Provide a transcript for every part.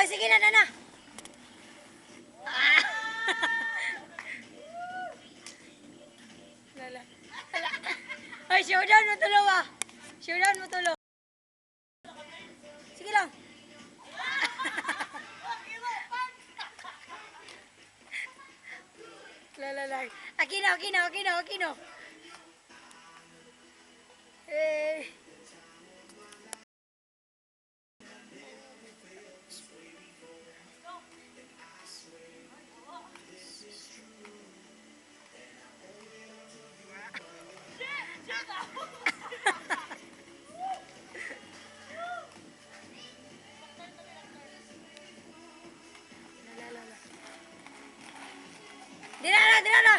Oy, sige na, Nana. Lala. Ay, showdown mo tulo ba? Showdown mo tulo. Sige lang. Lala. Aquino. Eh. Dina.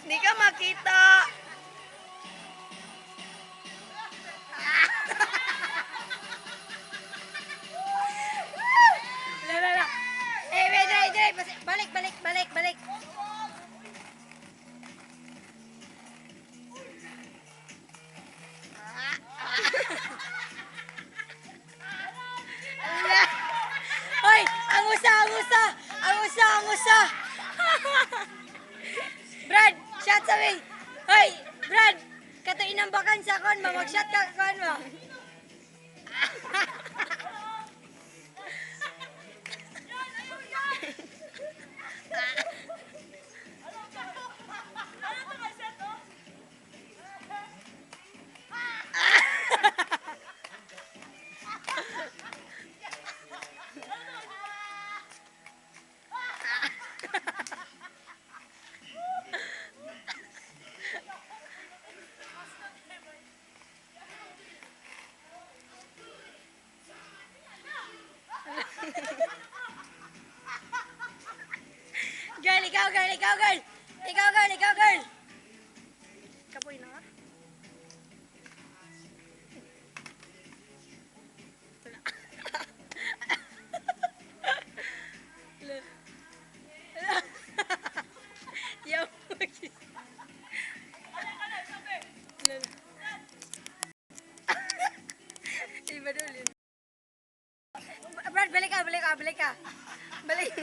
Hindi ka makita. Lala. Eh, wait, balik. Hoy, ang usa. Brad, shot sa way. Hoy, Brad, kato inambakan sa kon, mag-shot ka kon mo. Ikaw, girl. Kapoy na nga. Yaw. Iba dulin. Brad, balik ka. Balik.